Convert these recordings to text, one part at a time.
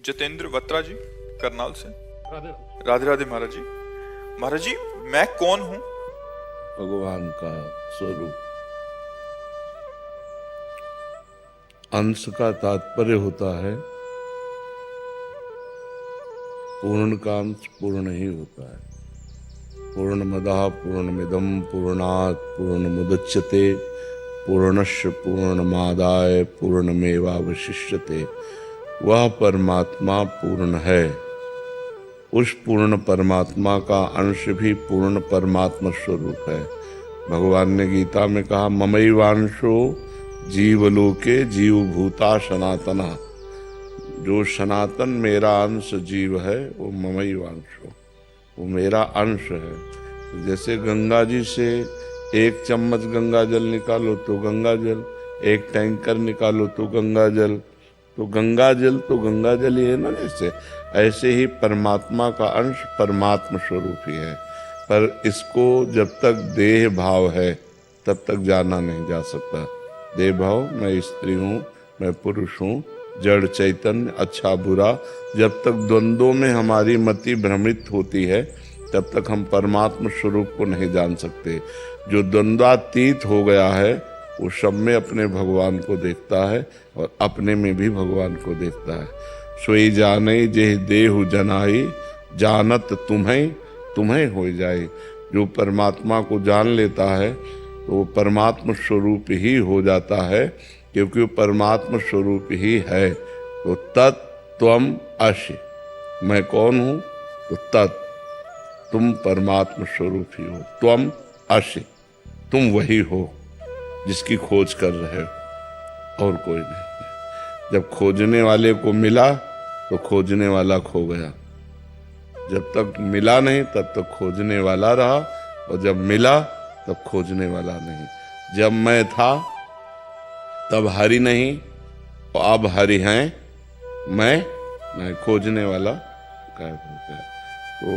जितेंद्र वत्रा जी करनाल से। राधे राधे महाराज जी। महाराज जी, मैं कौन हूँ? भगवान का स्वरूप। अंश का तात्पर्य होता है पूर्ण का अंश पूर्ण ही होता है। पूर्णमदः पूर्णमिदं पूर्णात् पूर्णमुदच्यते पूर्णस्य पूर्णमादाय पूर्णमेवावशिष्यते। वह परमात्मा पूर्ण है। उस पूर्ण परमात्मा का अंश भी पूर्ण परमात्मा स्वरूप है। भगवान ने गीता में कहा, ममैवांशो जीवलोके जीवभूता सनातना। जो सनातन मेरा अंश जीव है वो ममैवांशो, वो मेरा अंश है। जैसे गंगा जी से एक चम्मच गंगा जल निकालो तो गंगा जल, एक टैंकर निकालो तो गंगा जल, तो गंगा जल तो गंगा जल ही है ना। जैसे ऐसे ही परमात्मा का अंश परमात्मा स्वरूप ही है। पर इसको जब तक देह भाव है तब तक जाना नहीं जा सकता। देह भाव, मैं स्त्री हूँ, मैं पुरुष हूँ, जड़ चैतन्य, अच्छा बुरा, जब तक द्वंद्वों में हमारी मति भ्रमित होती है तब तक हम परमात्मा स्वरूप को नहीं जान सकते। जो द्वंद्वातीत हो गया है वो सब में अपने भगवान को देखता है और अपने में भी भगवान को देखता है। सोई जाने जेह देहु जनाई, जानत तुम्हें तुम्हें हो जाए। जो परमात्मा को जान लेता है तो वो परमात्मा स्वरूप ही हो जाता है, क्योंकि वो परमात्मा स्वरूप ही है। तो तत्त्वम असि, मैं कौन हूँ? तो तत्, तुम परमात्मा स्वरूप ही हो। त्वम असि, तुम वही हो जिसकी खोज कर रहे हो, और कोई नहीं। जब खोजने वाले को मिला तो खोजने वाला खो गया। जब तक मिला नहीं तब तक खोजने वाला रहा, और जब मिला तब खोजने वाला नहीं। जब मैं था तब हरि नहीं, और अब हरि हैं, मैं खोजने वाला गायब हो गया। तो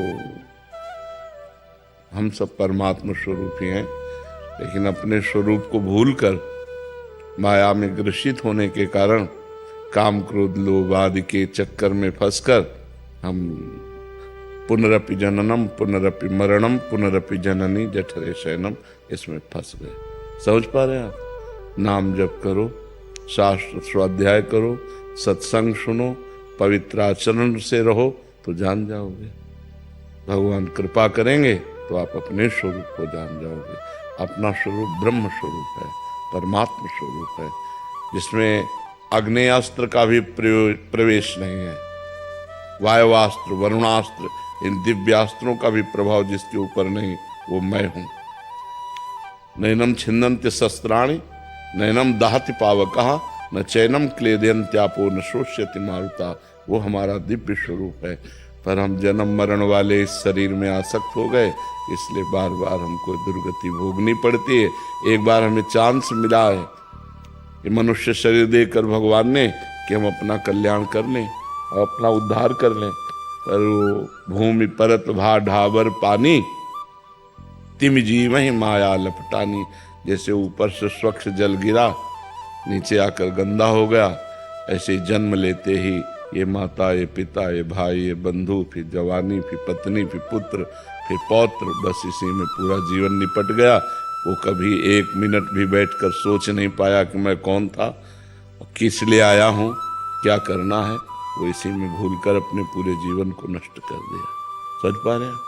हम सब परमात्मा स्वरूप ही हैं, लेकिन अपने स्वरूप को भूलकर माया में ग्रसित होने के कारण काम क्रोध लोभ आदि के चक्कर में फंसकर हम पुनरपि जननम पुनरपि मरणम पुनरपि जननी जठरे शयनम, इसमें फंस गए। समझ पा रहे हैं आप? नाम जप करो, शास्त्र स्वाध्याय करो, सत्संग सुनो, पवित्र आचरण से रहो तो जान जाओगे। भगवान कृपा करेंगे तो आप अपने स्वरूप को जान जाओगे। अपना स्वरूप ब्रह्म स्वरूप है, परमात्मा स्वरूप है, जिसमें अग्नेयास्त्र का भी प्रवेश नहीं है। वायुवास्त्र, वरुणास्त्र, इन दिव्यास्त्रों का भी प्रभाव जिसके ऊपर नहीं, वो मैं हूं। नैनम छिन्दन्ति शस्त्राणि नैनम दहति पावकः न चैनम क्लेदयन्त्यापो न शोष्यति मारुता। वो हमारा दिव्य स्वरूप है। पर हम जन्म मरण वाले इस शरीर में आसक्त हो गए, इसलिए बार बार हमको दुर्गति भोगनी पड़ती है। एक बार हमें चांस मिला है कि मनुष्य शरीर देकर भगवान ने कि हम अपना कल्याण कर लें और अपना उद्धार कर लें, पर वो भूमि परत भा ढाबर पानी तिम जीव ही माया लपटानी। जैसे ऊपर से स्वच्छ जल गिरा, नीचे आकर गंदा हो गया, ऐसे जन्म लेते ही ये माता, ये पिता, ये भाई, ये बंधु, फिर जवानी, फिर पत्नी, फिर पुत्र, फिर पौत्र, बस इसी में पूरा जीवन निपट गया। वो कभी एक मिनट भी बैठकर सोच नहीं पाया कि मैं कौन था, किस लिए आया हूँ, क्या करना है। वो इसी में भूलकर अपने पूरे जीवन को नष्ट कर दिया। समझ पा रहे हैं?